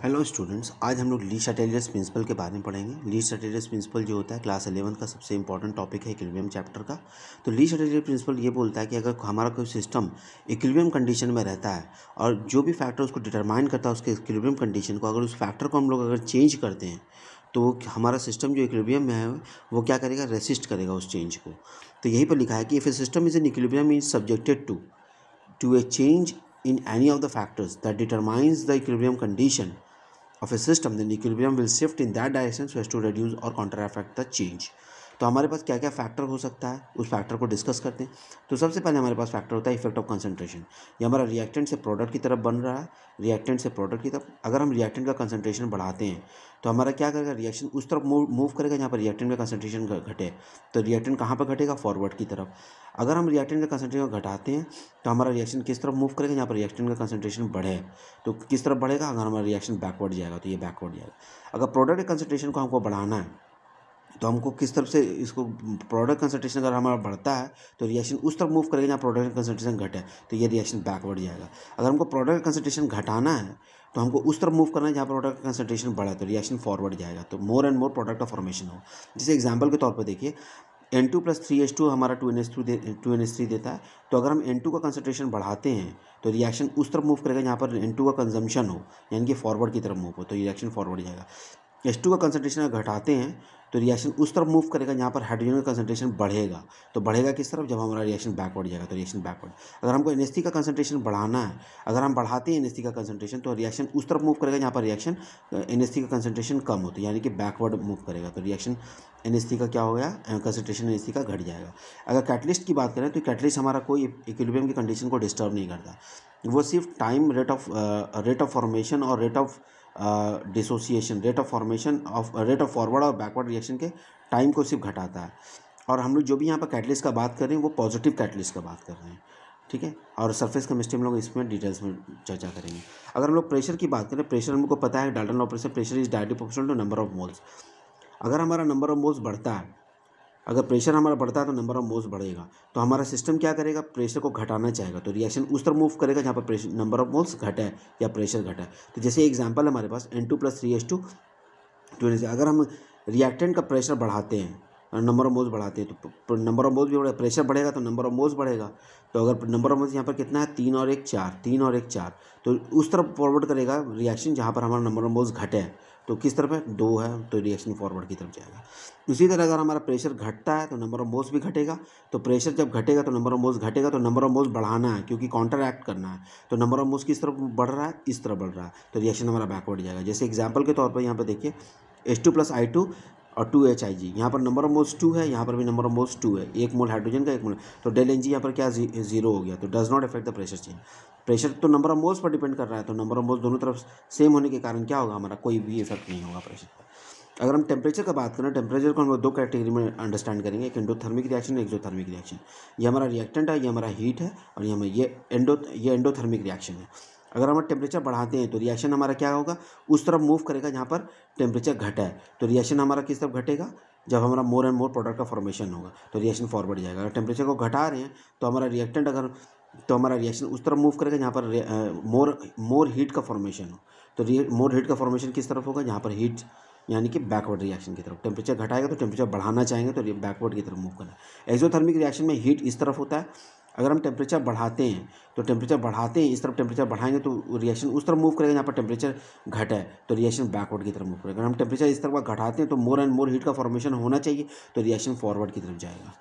Hello students, आज हम लोग ली शटेलियस प्रिंसिपल के बारे में पढ़ेंगे। ली शटेलियस प्रिंसिपल जो होता है क्लास 11 का सबसे इंपॉर्टेंट टॉपिक है इक्विलिब्रियम चैप्टर का। तो ली शटेलियस प्रिंसिपल ये बोलता है कि अगर हमारा कोई सिस्टम इक्विलिब्रियम कंडीशन में रहता है और जो भी फैक्टर उसको डिटरमाइन करता है उसके इक्विलिब्रियम कंडीशन को, अगर उस फैक्टर को हम लोग अगर चेंज करते हैं तो हमारा सिस्टम जो इक्विलिब्रियम में है वो क्या करेगा, रेसिस्ट करेगा उस चेंज को। तो यहीं पर लिखा है कि if a system is in equilibrium is subjected to a change in any of the factors that determines the equilibrium condition of a system, then equilibrium will shift in that direction so as to reduce or counteract the change। तो हमारे पास क्या क्या factor हो सकता है उस factor को discuss करते हैं। तो सबसे पहले हमारे पास फैक्टर होता है इफेक्ट ऑफ कंसंट्रेशन। ये हमारा रिएक्टेंट से प्रोडक्ट की तरफ बन रहा है, रिएक्टेंट से प्रोडक्ट की तरफ अगर हम रिएक्टेंट का कंसंट्रेशन बढ़ाते हैं तो हमारा क्या करेगा, रिएक्शन उस तरफ मूव करेगा जहाँ पर रिएक्टेंट का कंसंट्रेशन घटे। तो रिएक्टेंट कहाँ पर घटेगा, फॉरवर्ड की तरफ। अगर हम रिएक्टेंट का कंसंट्रेशन घटाते हैं तो हमारा रिएक्शन किस तरफ मूव करेगा, जहाँ पर रिएक्टेंट का कंसंट्रेशन बढ़े। तो किस तरफ बढ़ेगा, अगर हमारा रिएक्शन बैकवर्ड जाएगा तो ये बैकवर्ड जाएगा। अगर प्रोडक्ट के कंसंट्रेशन को हमको बढ़ाना है तो हमको किस तरफ से इसको, प्रोडक्ट कंसंट्रेशन अगर हमारा बढ़ता है तो रिएक्शन उस तरफ मूव करेगा जहाँ प्रोडक्ट कंसंट्रेशन घटे, तो ये रिएक्शन बैकवर्ड जाएगा। अगर हमको प्रोडक्ट कंसंट्रेशन घटाना है तो हमको उस तरफ मूव करना है जहाँ प्रोडक्ट कंसंट्रेशन बढ़ा, तो रिएक्शन फॉरवर्ड जाएगा। तो मोर एंड मोर प्रोडक्ट का फॉर्मेशन हो। जैसे एग्जाम्पल के तौर पर देखिए, N2 + 3H2 हमारा 2NH3 देता है। तो अगर हम N2 का कंसंट्रेशन बढ़ाते हैं तो रिएक्शन उस तरफ मूव करेगा जहाँ पर N2 का कंजम्पशन हो, यानी कि फॉरवर्ड की तरफ मूव हो, तो रिएक्शन फॉरवर्ड जाएगा। H2 का कंसंट्रेशन अगर घटाते हैं तो रिएक्शन उस तरफ मूव करेगा जहाँ पर हाइड्रोजन का कंसंट्रेशन बढ़ेगा। तो बढ़ेगा किस तरफ, जब हमारा रिएक्शन बैकवर्ड जाएगा, तो रिएक्शन बैकवर्ड। अगर हमको NH3 का कंसंट्रेशन बढ़ाना है, अगर हम बढ़ाते हैं NH3 का कंसंट्रेशन तो रिएक्शन उस तरफ मूव करेगा जहाँ पर रिएक्शन NH3 का कंसंट्रेशन कम होता है, यानी कि बैकवर्ड मूव करेगा। तो रिएक्शन NH3 का क्या हो गया, कंसंट्रेशन NH3 का घट जाएगा। अगर कैटलिस्ट की बात करें तो कैटलिस्ट हमारा कोई इक्विलिब्रियम की कंडीशन को डिस्टर्ब नहीं करता, वो सिर्फ टाइम, रेट ऑफ फॉर्मेशन और rate of dissociation, rate of forward और बैकवर्ड रिएक्शन के टाइम को सिर्फ घटाता है। और हम लोग जो भी यहाँ पर कैटलिस्ट का बात कर रहे हैं वो पॉजिटिव कैटलिस्ट का बात कर रहे हैं, ठीक है। और सरफेस केमिस्ट्री हम लोग इसमें डिटेल्स में चर्चा करेंगे। अगर हम लोग प्रेशर की बात करें, प्रेशर हमको पता है Dalton law pressure is directly proportional to number of moles. अगर हमारा नंबर ऑफ मोल्स बढ़ता है, अगर प्रेशर हमारा बढ़ता है तो नंबर ऑफ मोल्स बढ़ेगा। तो हमारा सिस्टम क्या करेगा, प्रेशर को घटाना चाहेगा, तो रिएक्शन उस तरफ मूव करेगा जहाँ पर प्रेशर, नंबर ऑफ मोल्स घटा है या प्रेशर घटा है। तो जैसे एग्जांपल हमारे पास N2 + 3H2 2, अगर हम रिएक्टेंट का प्रेशर बढ़ाते हैं, नंबर ऑफ मोल्स बढ़ाते हैं तो नंबर ऑफ मोल्स भी बढ़ेगा, प्रेशर बढ़ेगा तो नंबर ऑफ मोल्स बढ़ेगा। तो अगर नंबर ऑफ मोल्स यहाँ पर कितना है, 3 और 1 4, 3 और 1 4, तो उस तरफ फॉरवर्ड करेगा रिएक्शन जहाँ पर हमारा नंबर ऑफ मोल्स घटे है। तो किस तरफ है, 2 है, तो रिएक्शन फॉरवर्ड की तरफ जाएगा। उसी तरह अगर हमारा प्रेशर घटता है तो नंबर ऑफ मोल्स भी घटेगा। तो प्रेशर जब घटेगा तो नंबर ऑफ मोल्स घटेगा, तो नंबर ऑफ मोल्स बढ़ाना है क्योंकि काउंटर एक्ट करना है। तो नंबर ऑफ मोल्स किस तरफ बढ़ रहा है, इस तरफ बढ़ रहा है, तो रिएक्शन हमारा बैकवर्ड जाएगा। जैसे एग्जाम्पल के तौर पर यहाँ पर देखिए H2 + I2 और 2HIG, यहाँ पर नंबर ऑफ मोल्स 2 है, यहाँ पर भी नंबर ऑफ मोल्स 2 है, 1 मोल हाइड्रोजन का 1 मोल, तो डेल NG यहाँ पर क्या 0 हो गया। तो does not affect the pressure change. Pressure तो नंबर ऑफ मोल्स पर डिपेंड कर रहा है, तो नंबर ऑफ मोल्स दोनों तरफ सेम होने के कारण क्या होगा, हमारा कोई भी इफेक्ट नहीं होगा प्रेशर पर। अगर हम टेम्परेचर का बात करें, टेम्परेचर को हम लोग 2 कैटेगरी में अंडरस्टैंड करेंगे, एक एंडोथर्मिक रिएक्शन, एक एक्सोथर्मिक रिएक्शन। ये हमारा रिएक्टेंट है, ये हमारा हीट है, और ये एंडोथर्मिक रिएक्शन है। अगर हम टेम्परेचर बढ़ाते हैं तो रिएक्शन हमारा क्या होगा, उस तरफ मूव करेगा जहाँ पर टेम्परेचर घटा है। तो रिएक्शन हमारा किस तरफ घटेगा, जब हमारा मोर एंड मोर प्रोडक्ट का फॉर्मेशन होगा, तो रिएक्शन फॉरवर्ड जाएगा। अगर टेम्परेचर को घटा रहे हैं तो हमारा रिएक्टेंट तो हमारा रिएक्शन उस तरफ मूव करेगा जहाँ पर मोर हीट का फॉर्मेशन हो। तो मोर हीट का फॉर्मेशन किस तरफ होगा, जहाँ पर हीट, यानी कि बैकवर्ड रिएक्शन की तरफ। टेम्परेचर घटाएगा तो टेम्परेचर बढ़ाना चाहेंगे तो बैकवर्ड की तरफ मूव करना है। एक्सोथर्मिक रिएक्शन में हीट इस तरफ होता है। अगर हम टेम्परेचर बढ़ाते हैं तो इस तरफ टेम्परेचर बढ़ाएंगे तो रिएक्शन उस तरफ मूव करेगा जहाँ पर टेम्परेचर घटा है, तो रिएक्शन बैकवर्ड की तरफ मूव करेगा। अगर हम टेम्परेचर इस तरफ का घटाते हैं तो मोर एंड मोर हीट का फॉर्मेशन होना चाहिए, तो रिएक्शन फॉरवर्ड की तरफ जाएगा।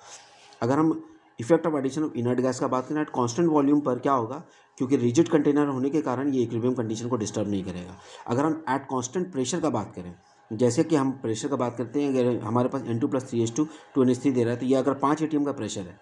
अगर हम effect of addition of inert gas का बात करें, एट कांस्टेंट वॉल्यूम पर क्या होगा, क्योंकि रिजिड कंटेनर होने के कारण ये इक्विलिब्रियम कंडीशन को डिस्टर्ब नहीं करेगा। अगर हम एट कांस्टेंट प्रेशर का बात करें, जैसे कि हम प्रेशर का बात करते हैं, अगर हमारे पास N2 + 3H2 2NH3 दे रहा है, तो ये अगर 5 ATM का प्रेशर है,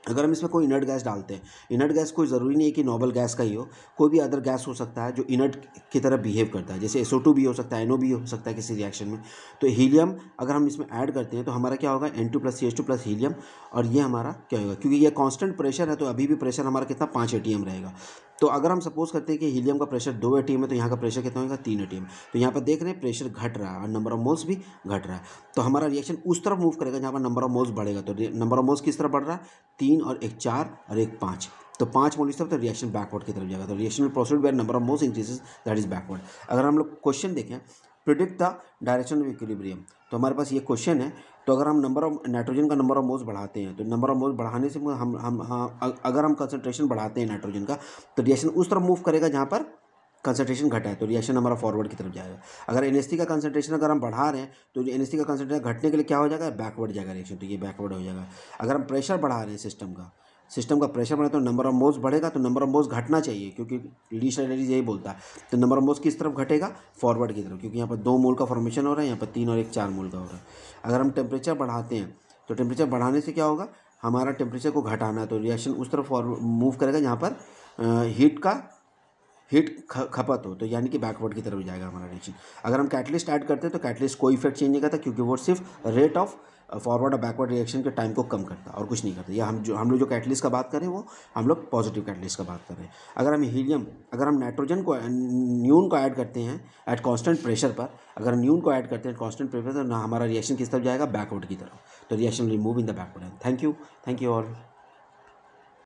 अगर हम इसमें कोई इनर्ट गैस डालते हैं, इनर्ट गैस कोई ज़रूरी नहीं है कि नोबल गैस का ही हो, कोई भी अदर गैस हो सकता है जो इनर्ट की तरह बिहेव करता है, जैसे SO2 भी हो सकता है, NO भी हो सकता है किसी रिएक्शन में। तो हीलियम अगर हम इसमें ऐड करते हैं तो हमारा क्या होगा, N2 + CH2 + हीलियम, और ये हमारा क्या होगा, क्योंकि ये कांस्टेंट प्रेशर है तो अभी भी प्रेशर हमारा कितना 5 ATM रहेगा। तो अगर हम सपोज करते हैं कि हीलियम का प्रेशर 2 ATM है तो यहाँ का प्रेशर कितना होगा, 3 ATM। तो यहाँ पर देख रहे हैं प्रेशर घट रहा है और नंबर ऑफ मोल्स भी घट रहा है, तो हमारा रिएक्शन उस तरफ मूव करेगा जहाँ पर नंबर ऑफ मोल्स बढ़ेगा। तो नंबर ऑफ मोल्स किस तरफ बढ़ रहा है, 3 और 1 4 और 1 5, तो 5 मोल इस तरफ तो रिएक्शन बैकवर्ड की तरफ जाएगा। तो reaction will proceed where number of moles increases that is backward. अगर हम लोग क्वेश्चन देखें, predict the direction of equilibrium, तो हमारे पास ये क्वेश्चन है। तो अगर हम नंबर ऑफ नाइट्रोजन का नंबर ऑफ मोल्स बढ़ाते हैं, तो नंबर ऑफ मोल्स बढ़ाने से अगर हम कंसंट्रेशन बढ़ाते हैं नाइट्रोजन का, तो रिएक्शन उस तरफ मूव करेगा जहाँ पर कंसंट्रेशन घटा है, तो रिएक्शन हमारा फॉरवर्ड की तरफ जाएगा। अगर NH3 का कंसंट्रेशन अगर हम बढ़ा रहे हैं, तो NH3 का कंसंट्रेशन घटने के लिए क्या हो जाएगा, बैकवर्ड जाएगा रिएक्शन, तो ये बैकवर्ड हो जाएगा। अगर हम प्रेशर बढ़ा रहे हैं सिस्टम का प्रेशर बढ़े तो नंबर ऑफ मोल्स बढ़ेगा, तो नंबर ऑफ मोल्स घटना चाहिए, क्योंकि लीस्ट एनर्जी यही बोलता है। तो नंबर ऑफ मोल्स किस तरफ घटेगा, फॉरवर्ड की तरफ, क्योंकि यहाँ पर 2 मोल का फॉर्मेशन हो रहा है, यहाँ पर 3 और 1 4 मोल का हो रहा है। अगर हम टेम्परेचर बढ़ाते हैं, तो टेम्परेचर बढ़ाने से क्या होगा, हमारा टेम्परेचर को घटाना है, तो रिएक्शन उस तरफ मूव करेगा जहाँ पर हीट खपत हो, तो यानी कि बैकवर्ड की तरफ जाएगा हमारा रिएक्शन। अगर हम कैटलिस्ट ऐड करते हैं, तो कैटलिस्ट कोई इफेक्ट चेंज नहीं करता, क्योंकि वो सिर्फ रेट ऑफ फॉरवर्ड और बैकवर्ड रिएक्शन के टाइम को कम करता और कुछ नहीं करता। या हम लोग जो कैटलिस्ट का बात करें, वो हम लोग पॉजिटिव कैटलिस्ट का बात कर रहे हैं। अगर हम नाइट्रोजन को न्यून को ऐड करते हैं एट कांस्टेंट प्रेशर पर, अगर न्यून को ऐड करते हैं कांस्टेंट प्रेशर, तो हमारा रिएक्शन किस तरफ जाएगा, बैकवर्ड की तरफ। तो reaction will move in the backward. Thank you all.